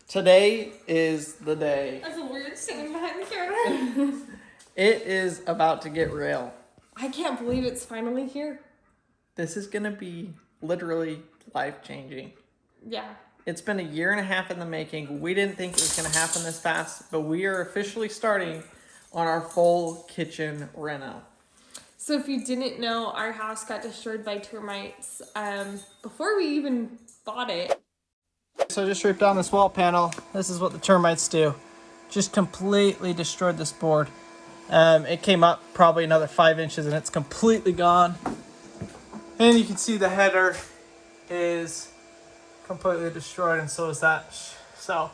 Today is the day. That's a weird sitting behind the camera. It is about to get real. I can't believe it's finally here. This is going to be literally life-changing. Yeah. It's been a year and a half in the making. We didn't think it was going to happen this fast, but we are officially starting on our full kitchen reno. So if you didn't know, our house got destroyed by termites before we even bought it. So I just ripped down this wall panel. This is what the termites do. Just completely destroyed this board. It came up probably another 5 inches and it's completely gone. And you can see the header is completely destroyed, and so is that. So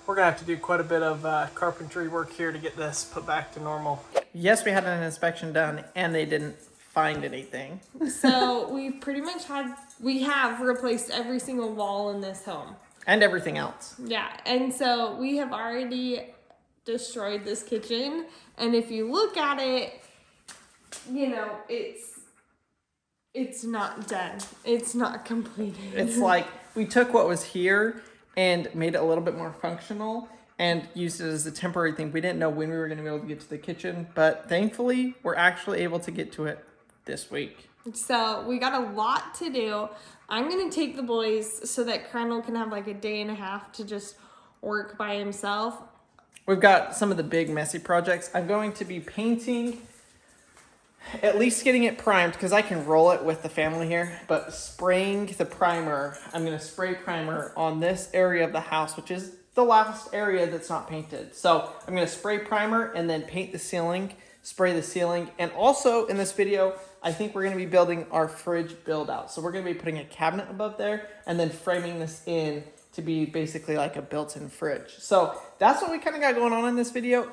we're gonna have to do quite a bit of carpentry work here to get this put back to normal. Yes, we had an inspection done and they didn't find anything. So we pretty much have replaced every single wall in this home. And everything else. Yeah, and so we have already destroyed this kitchen, and if you look at it, you know, it's not done. It's not completed. It's like we took what was here and made it a little bit more functional and used it as a temporary thing. We didn't know when we were going to be able to get to the kitchen, but thankfully we're actually able to get to it this week. So we got a lot to do. I'm going to take the boys so that Crandall can have like a day and a half to just work by himself. We've got some of the big messy projects. I'm going to be painting, at least getting it primed, because I can roll it with the family here, but spraying the primer. I'm going to spray primer on this area of the house, which is the last area that's not painted. So I'm going to spray primer and then paint the ceiling, spray the ceiling. And also in this video, I think we're going to be building our fridge build out. So we're going to be putting a cabinet above there and then framing this in to be basically like a built-in fridge. So that's what we kind of got going on in this video.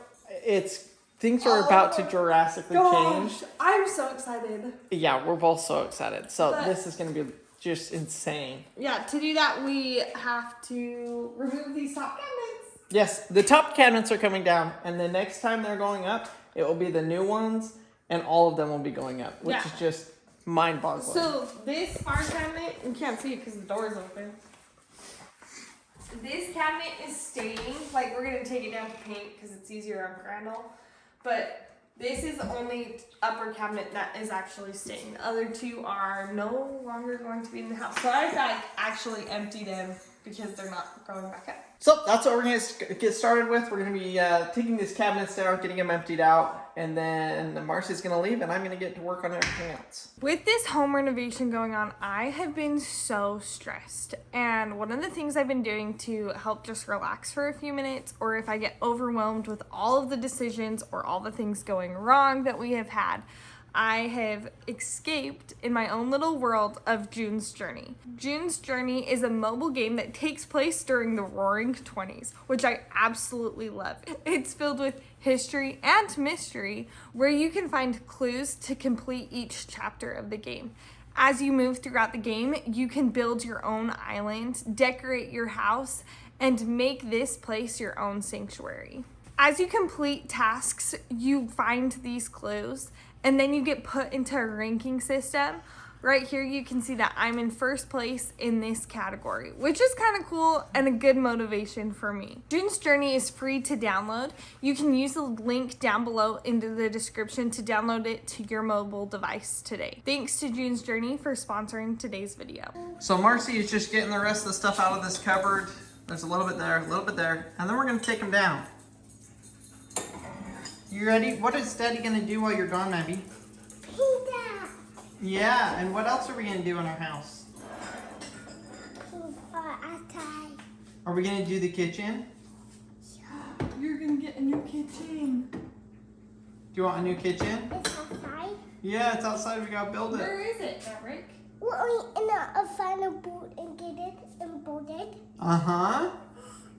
Things are about to drastically change. I'm so excited. Yeah, we're both so excited. So this is going to be just insane. Yeah, to do that, we have to remove these top cabinets. Yes, the top cabinets are coming down, and the next time they're going up, it will be the new ones, and all of them will be going up, which is just mind-boggling. So this far cabinet, you can't see it because the door is open. This cabinet is staying. Like, we're going to take it down to paint because it's easier on Crandall. But this is the only upper cabinet that is actually staying. The other two are no longer going to be in the house. So I've actually emptied them because they're not going back up. So that's what we're going to get started with. We're going to be taking these cabinets down, getting them emptied out, and then Marcy's going to leave and I'm going to get to work on everything else. With this home renovation going on, I have been so stressed. And one of the things I've been doing to help just relax for a few minutes, or if I get overwhelmed with all of the decisions or all the things going wrong that we have had, I have escaped in my own little world of June's Journey. June's Journey is a mobile game that takes place during the Roaring 20s, which I absolutely love. It's filled with history and mystery, where you can find clues to complete each chapter of the game. As you move throughout the game, you can build your own island, decorate your house, and make this place your own sanctuary. As you complete tasks, you find these clues, and then you get put into a ranking system. Right here, you can see that I'm in first place in this category, which is kind of cool and a good motivation for me. June's Journey is free to download. You can use the link down below into the description to download it to your mobile device today. Thanks to June's Journey for sponsoring today's video. So Marcy is just getting the rest of the stuff out of this cupboard. There's a little bit there, a little bit there, and then we're going to take them down. You ready? What is Daddy going to do while you're gone, Abby? Pizza. Yeah, and what else are we going to do in our house? Outside. Are we going to do the kitchen? You're gonna get a new kitchen. Do you want a new kitchen? It's outside. Yeah, it's outside. We got to build it. Where is it, Rick? We're only in a final boot and get it and build it Uh-huh.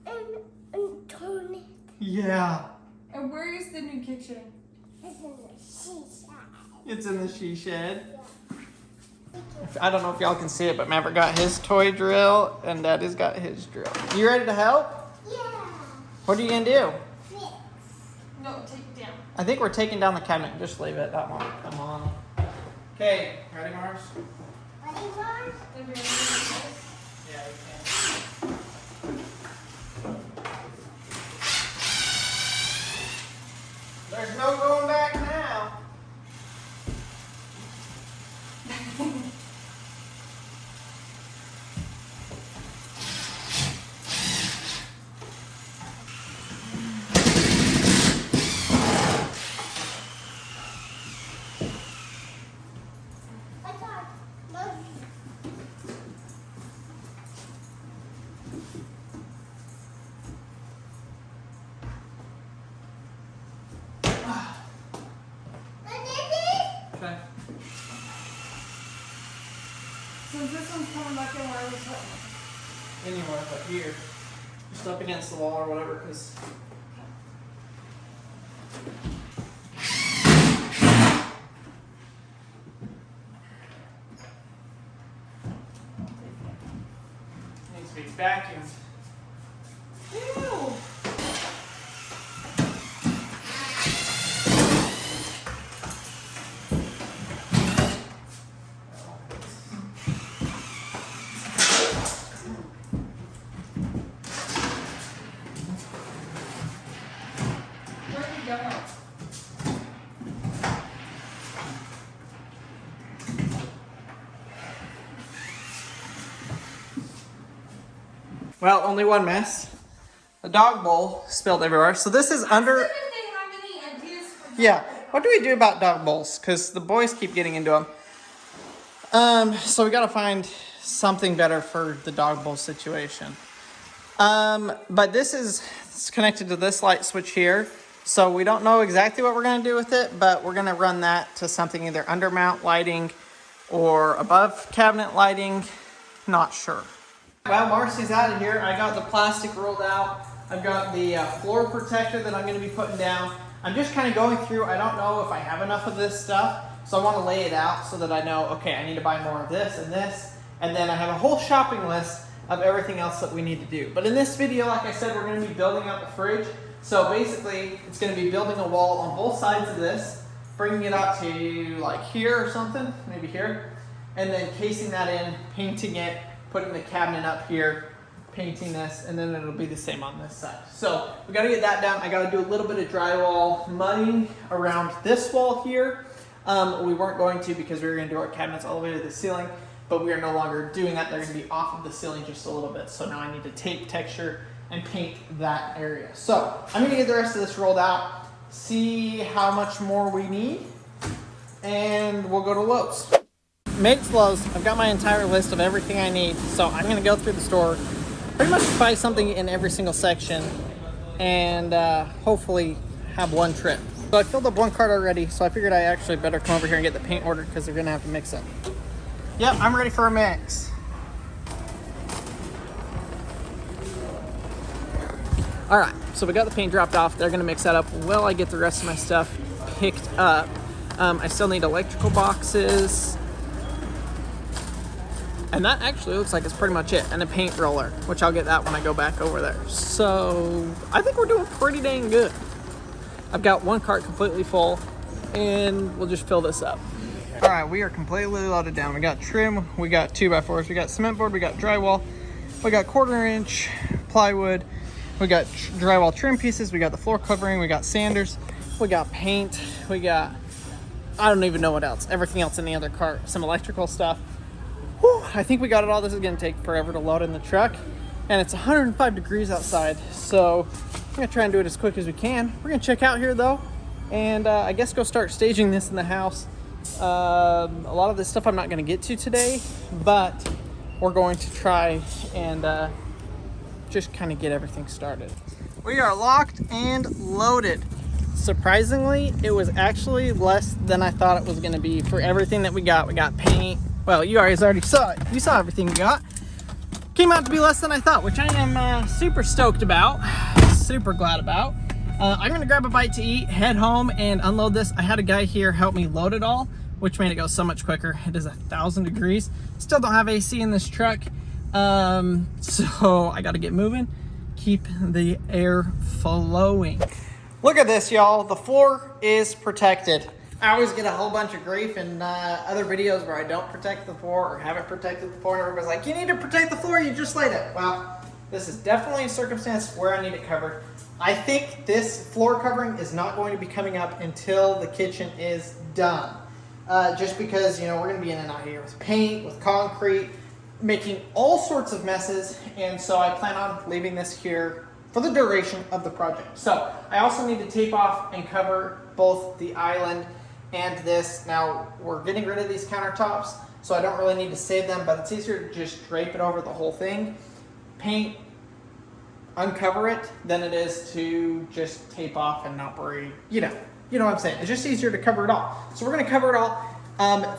and turn it. Yeah. And where is the new kitchen? It's in the shisha. It's in the she shed. I don't know if y'all can see it, but Maverick got his toy drill and Daddy's got his drill. You ready to help? Yeah. What are you going to do? Fix. No, take it down. I think we're taking down the cabinet. Just leave it. That one. Come on. Okay. Ready, Mars? Ready, Mom? Yeah, you can. back in where I was putting it. Anywhere but here. Just up against the wall or whatever, because needs to be vacuumed. Ew. Well, only one mess. The dog bowl spilled everywhere. So this is under. Yeah. What do we do about dog bowls? Because the boys keep getting into them. So we got to find something better for the dog bowl situation. But this is connected to this light switch here. So we don't know exactly what we're going to do with it, but we're going to run that to something either under mount lighting or above cabinet lighting. Not sure. Well, Marcy's out of here. I got the plastic rolled out. I've got the floor protector that I'm going to be putting down. I'm just kind of going through. I don't know if I have enough of this stuff, so I want to lay it out so that I know, okay, I need to buy more of this and this. And then I have a whole shopping list of everything else that we need to do. But in this video, like I said, we're going to be building out the fridge. So basically, it's going to be building a wall on both sides of this, bringing it up to like here or something, maybe here, and then casing that in, painting it, putting the cabinet up here, painting this, and then it'll be the same on this side. So we gotta get that down. I gotta do a little bit of drywall mudding around this wall here. We weren't going to because we were gonna do our cabinets all the way to the ceiling, but we are no longer doing that. They're gonna be off of the ceiling just a little bit. So now I need to tape texture and paint that area. So I'm gonna get the rest of this rolled out, see how much more we need, and we'll go to Lowe's. Makes Lowe's. I've got my entire list of everything I need, so I'm gonna go through the store, pretty much buy something in every single section, and hopefully have one trip. So I filled up one cart already, so I figured I actually better come over here and get the paint ordered because they're gonna have to mix it. Yep, I'm ready for a mix. All right, so we got the paint dropped off. They're gonna mix that up while I get the rest of my stuff picked up. I still need electrical boxes. And that actually looks like it's pretty much it. And a paint roller, which I'll get that when I go back over there. So I think we're doing pretty dang good. I've got one cart completely full and we'll just fill this up. All right, we are completely loaded down. We got trim, we got 2x4s, we got cement board, we got drywall, we got 1/4 inch plywood, we got drywall trim pieces, we got the floor covering, we got sanders, we got paint, we got, I don't even know what else. Everything else in the other cart, some electrical stuff. Whew, I think we got it all. This is gonna take forever to load in the truck, and it's 105 degrees outside, so I'm gonna try and do it as quick as we can. We're gonna check out here though, and I guess go start staging this in the house. A lot of this stuff I'm not gonna get to today, but we're going to try and just kind of get everything started. We are locked and loaded. Surprisingly, it was actually less than I thought it was gonna be for everything that we got. We got paint. Well, you guys already saw it. You saw everything we got. Came out to be less than I thought, which I am super stoked about. Super glad about. I'm gonna grab a bite to eat, head home, and unload this. I had a guy here help me load it all, which made it go so much quicker. It is 1,000 degrees. Still don't have AC in this truck, so I gotta get moving. Keep the air flowing. Look at this, y'all. The floor is protected. I always get a whole bunch of grief in other videos where I don't protect the floor or haven't protected the floor, and everybody's like, you need to protect the floor, you just laid it. Well, this is definitely a circumstance where I need it covered. I think this floor covering is not going to be coming up until the kitchen is done. Just because, you know, we're gonna be in and out here with paint, with concrete, making all sorts of messes, and so I plan on leaving this here for the duration of the project. So I also need to tape off and cover both the island and this. Now we're getting rid of these countertops, so I don't really need to save them, but it's easier to just drape it over the whole thing, paint, uncover it, than it is to just tape off and not worry. You know what I'm saying. It's just easier to cover it all. So we're gonna cover it all.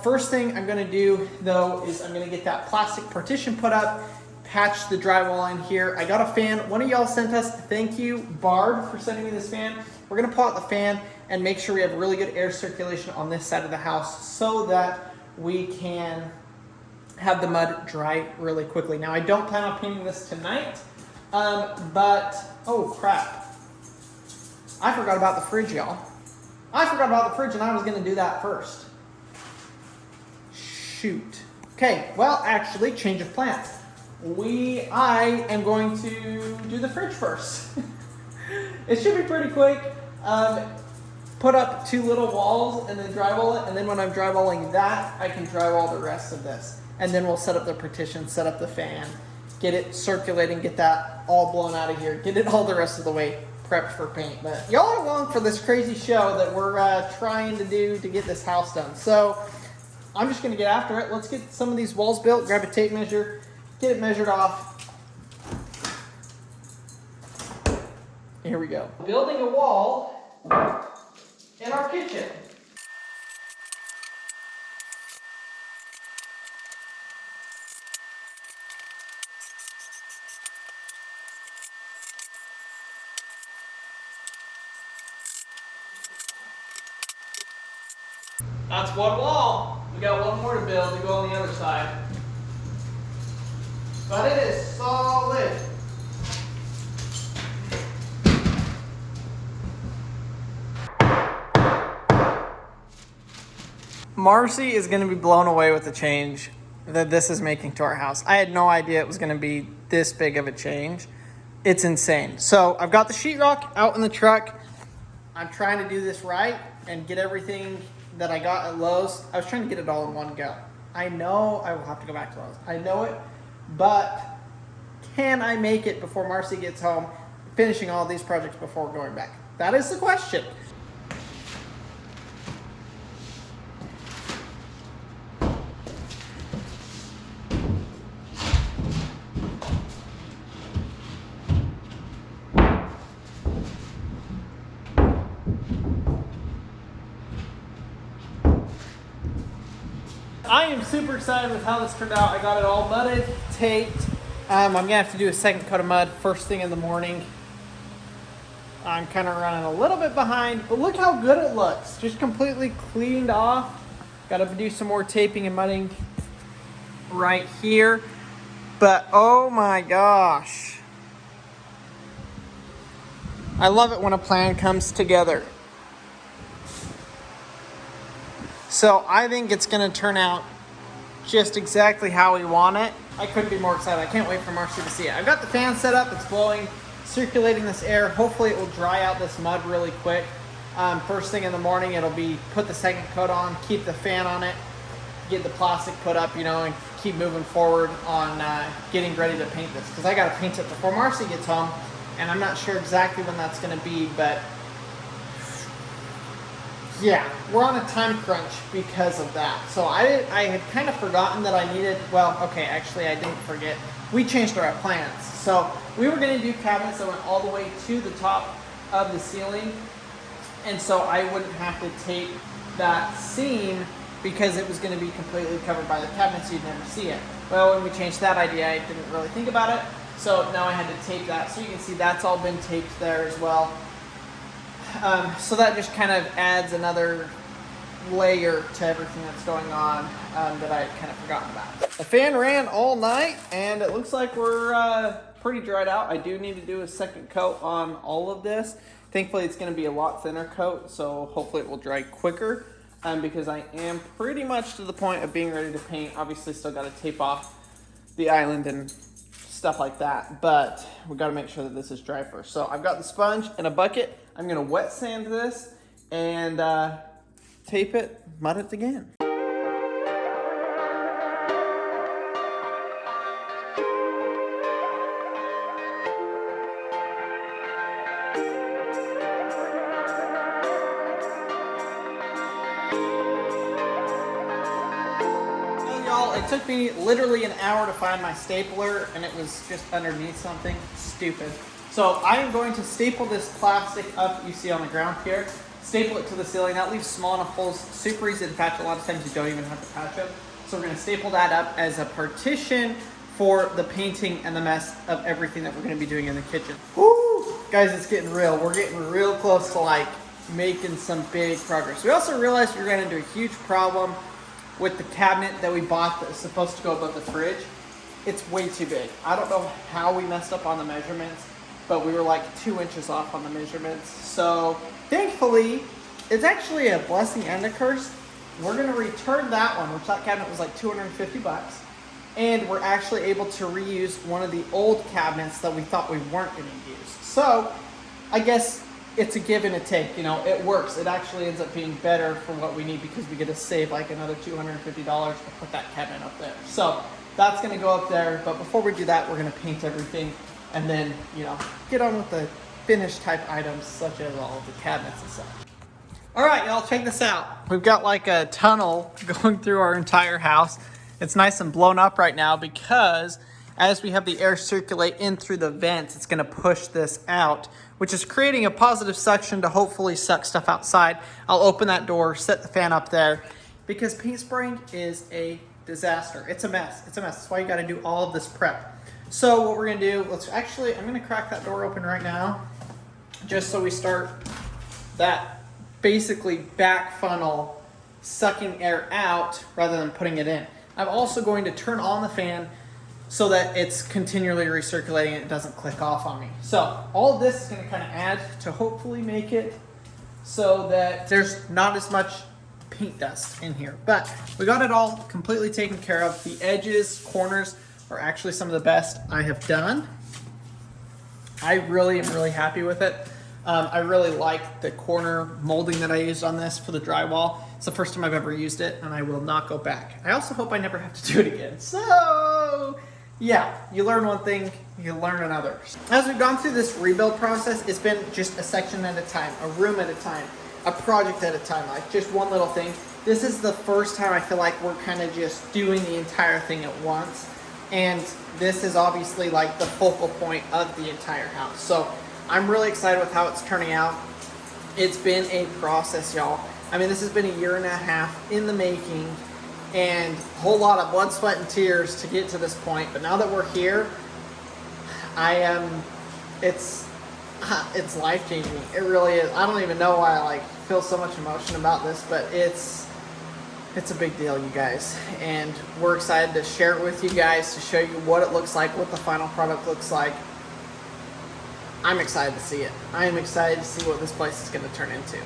First thing I'm gonna do though is I'm gonna get that plastic partition put up, patch the drywall in here. I got a fan. One of y'all sent us, thank you, Barb, for sending me this fan. We're gonna pull out the fan and make sure we have really good air circulation on this side of the house so that we can have the mud dry really quickly. Now I don't plan on painting this tonight, but, oh crap. I forgot about the fridge, y'all. I forgot about the fridge and I was gonna do that first. Shoot. Okay, well, actually, change of plans. I am going to do the fridge first. It should be pretty quick. Put up 2 little walls and then drywall it, and then when I'm drywalling that, I can drywall the rest of this. And then we'll set up the partition, set up the fan, get it circulating, get that all blown out of here, get it all the rest of the way prepped for paint. But y'all are along for this crazy show that we're trying to do to get this house done. So I'm just gonna get after it. Let's get some of these walls built, grab a tape measure, get it measured off. Here we go. Building a wall in our kitchen. That's one wall. We got one more to build to go on the other side. But it is solid. Marcy is going to be blown away with the change that this is making to our house. I had no idea it was going to be this big of a change. It's insane. So I've got the sheetrock out in the truck. I'm trying to do this right and get everything that I got at Lowe's. I was trying to get it all in one go. I know I will have to go back to Lowe's. I know it, but can I make it before Marcy gets home, finishing all these projects before going back? That is the question. I am super excited with how this turned out. I got it all mudded, taped. I'm gonna have to do a second coat of mud first thing in the morning. I'm kind of running a little bit behind, but look how good it looks. Just completely cleaned off. Got to do some more taping and mudding right here. But oh my gosh. I love it when a plan comes together. So I think it's gonna turn out just exactly how we want it. I couldn't be more excited. I can't wait for Marcy to see it. I've got the fan set up, it's blowing, circulating this air. Hopefully it will dry out this mud really quick. First thing in the morning, it'll be put the second coat on, keep the fan on it, get the plastic put up, and keep moving forward on getting ready to paint this. Because I gotta paint it before Marcy gets home, and I'm not sure exactly when that's gonna be, but yeah, we're on a time crunch because of that. So I had kind of forgotten that I needed, actually I didn't forget. We changed our plans. So we were gonna do cabinets that went all the way to the top of the ceiling. And so I wouldn't have to tape that seam because it was gonna be completely covered by the cabinet so you'd never see it. Well, when we changed that idea, I didn't really think about it. So now I had to tape that. So you can see that's all been taped there as well. So that just kind of adds another layer to everything that's going on that I had kind of forgotten about. The fan ran all night and it looks like we're pretty dried out. I do need to do a second coat on all of this. Thankfully it's going to be a lot thinner coat, so hopefully it will dry quicker because I am pretty much to the point of being ready to paint. Obviously still got to tape off the island and stuff like that, but we got to make sure that this is dry first. So I've got the sponge and a bucket. I'm gonna wet sand this and tape it, mud it again. It took me literally an hour to find my stapler and it was just underneath something stupid. So I am going to staple this plastic up you see on the ground here. staple it to the ceiling. That leaves small enough holes, super easy to patch. A lot of times you don't even have to patch them. So we're gonna staple that up as a partition for the painting and the mess of everything that we're gonna be doing in the kitchen. Woo! Guys, it's getting real. We're getting real close to like making some big progress. We also realized we were gonna do a huge problem with the cabinet that we bought that was supposed to go above the fridge. It's way too big. I don't know how we messed up on the measurements, but we were like 2 inches off on the measurements. So thankfully, it's actually a blessing and a curse. We're gonna return that one, which that cabinet was like 250 bucks. And we're actually able to reuse one of the old cabinets that we thought we weren't gonna use. So I guess it's a give and a take, you know, it works. It actually ends up being better for what we need because we get to save like another $250 to put that cabinet up there. So that's gonna go up there, but before we do that, we're gonna paint everything and then, you know, get on with the finished type items such as all of the cabinets and such. All right, y'all, check this out. We've got like a tunnel going through our entire house. It's nice and blown up right now because as we have the air circulate in through the vents, it's gonna push this out, which is creating a positive suction to hopefully suck stuff outside. I'll open that door, set the fan up there, because paint spraying is a disaster. It's a mess, it's a mess. That's why you gotta do all of this prep. So what we're gonna do, I'm gonna crack that door open right now, just so we start that basically back funnel sucking air out rather than putting it in. I'm also going to turn on the fan so that it's continually recirculating and it doesn't click off on me. So all of this is gonna kind of add to hopefully make it so that there's not as much paint dust in here. But we got it all completely taken care of. The edges, corners are actually some of the best I have done. I really am really happy with it. I really like the corner molding that I used on this for the drywall. It's the first time I've ever used it and I will not go back. I also hope I never have to do it again. So yeah, you learn one thing, you learn another. As we've gone through this rebuild process, it's been just a section at a time, a room at a time, a project at a time, like just one little thing. This is the first time I feel like we're kind of just doing the entire thing at once. And this is obviously like the focal point of the entire house. So I'm really excited with how it's turning out. It's been a process, y'all. I mean, this has been a year and a half in the making and a whole lot of blood, sweat, and tears to get to this point. But now that we're here, it's life-changing. It really is. I don't even know why I like feel so much emotion about this, but it's a big deal, you guys. And we're excited to share it with you guys, to show you what it looks like, what the final product looks like. I'm excited to see it. I am excited to see what this place is going to turn into.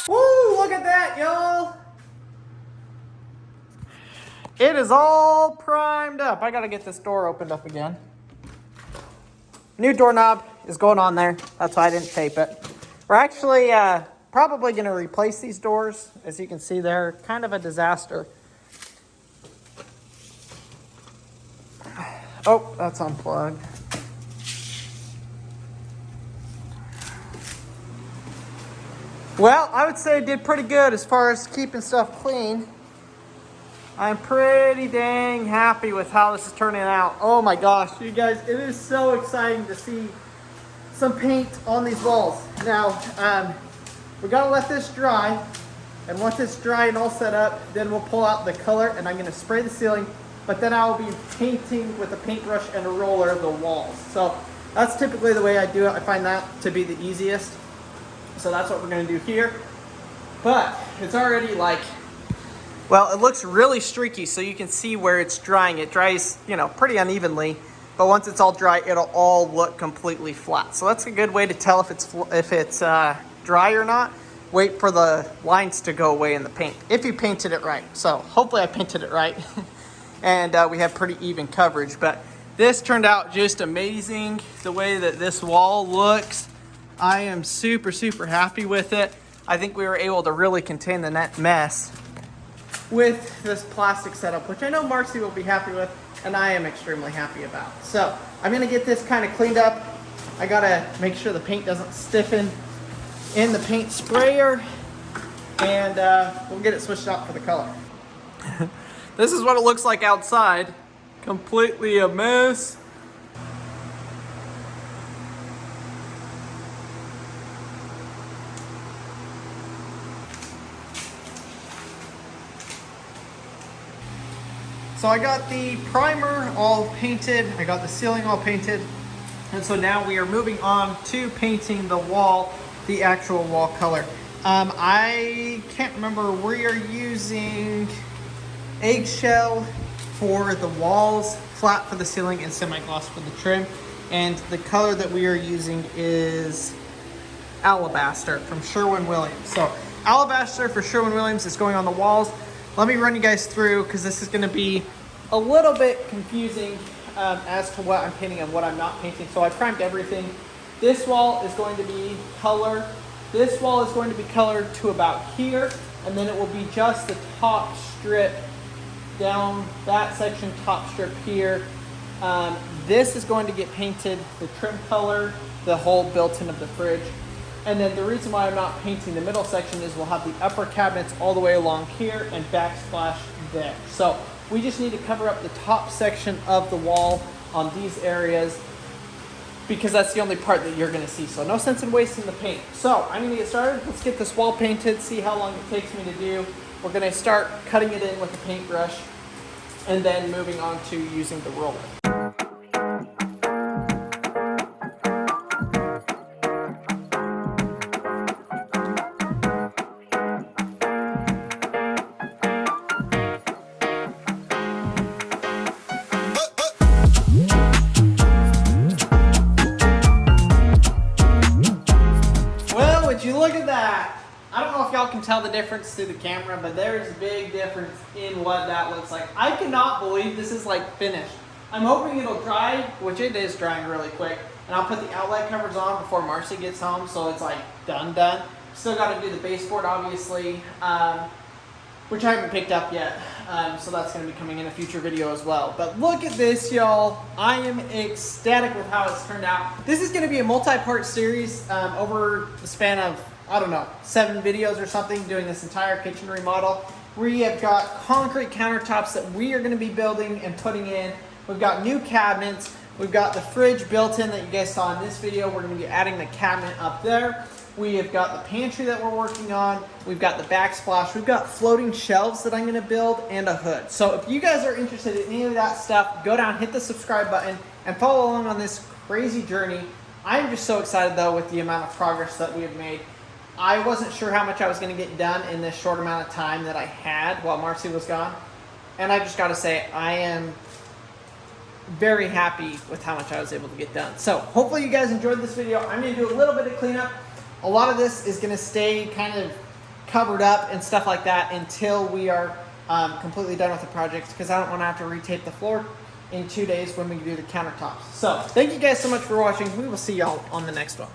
Woo! Look at that, y'all! It is all primed up. I gotta get this door opened up again. New doorknob is going on there. That's why I didn't tape it. We're actually probably gonna replace these doors. As you can see, they're kind of a disaster. Oh, that's unplugged. Well, I would say it did pretty good as far as keeping stuff clean. I'm pretty dang happy with how this is turning out. Oh my gosh, you guys, it is so exciting to see some paint on these walls. Now, we gotta let this dry, and once it's dry and all set up, then we'll pull out the color and I'm gonna spray the ceiling, but then I will be painting with a paintbrush and a roller the walls. So that's typically the way I do it. I find that to be the easiest. So that's what we're gonna do here. But it's already like, well, it looks really streaky, so you can see where it's drying. It dries, you know, pretty unevenly, but once it's all dry, it'll all look completely flat. So that's a good way to tell if it's dry or not. Wait for the lines to go away in the paint, if you painted it right. So hopefully I painted it right, and we have pretty even coverage. But this turned out just amazing, the way that this wall looks. I am super, super happy with it. I think we were able to really contain the net mess with this plastic setup, which I know Marcy will be happy with. and I am extremely happy about. So I'm gonna get this kind of cleaned up. I gotta make sure the paint doesn't stiffen in the paint sprayer, and we'll get it switched out for the color. This is what it looks like outside. Completely a mess. So I got the primer all painted, I got the ceiling all painted, and so now we are moving on to painting the wall, the actual wall color. I can't remember, we are using eggshell for the walls, flat for the ceiling, and semi-gloss for the trim. And the color that we are using is Alabaster from Sherwin-Williams. So Alabaster for Sherwin-Williams is going on the walls. Let me run you guys through, because this is going to be a little bit confusing as to what I'm painting and what I'm not painting. So I primed everything. This wall is going to be color. This wall is going to be colored to about here, and then it will be just the top strip down that section, top strip here. This is going to get painted the trim color, the whole built-in of the fridge. And then the reason why I'm not painting the middle section is we'll have the upper cabinets all the way along here and backsplash there. So we just need to cover up the top section of the wall on these areas, because that's the only part that you're gonna see. So no sense in wasting the paint. So I'm gonna get started. Let's get this wall painted, see how long it takes me to do. We're gonna start cutting it in with a paintbrush and then moving on to using the roller. Look at that. I don't know if y'all can tell the difference through the camera, but there's a big difference in what that looks like. I cannot believe this is like finished. I'm hoping it'll dry, which it is drying really quick, and I'll put the outlet covers on before Marcy gets home, so it's like done. Still got to do the baseboard, obviously, which I haven't picked up yet, so that's going to be coming in a future video as well. But look at this, y'all. I am ecstatic with how it's turned out. This is going to be a multi-part series over the span of, I don't know, 7 videos or something, doing this entire kitchen remodel. We have got concrete countertops that we are going to be building and putting in. We've got new cabinets. We've got the fridge built in that you guys saw in this video. We're going to be adding the cabinet up there. We have got the pantry that we're working on. We've got the backsplash. We've got floating shelves that I'm going to build, and a hood. So if you guys are interested in any of that stuff, go down, hit the subscribe button, and follow along on this crazy journey. I'm just so excited, though, with the amount of progress that we have made. I wasn't sure how much I was going to get done in this short amount of time that I had while Marcy was gone. And I just got to say, I am very happy with how much I was able to get done. So hopefully you guys enjoyed this video. I'm going to do a little bit of cleanup. A lot of this is going to stay kind of covered up and stuff like that until we are completely done with the project, because I don't want to have to retape the floor in 2 days when we do the countertops. So thank you guys so much for watching. We will see y'all on the next one.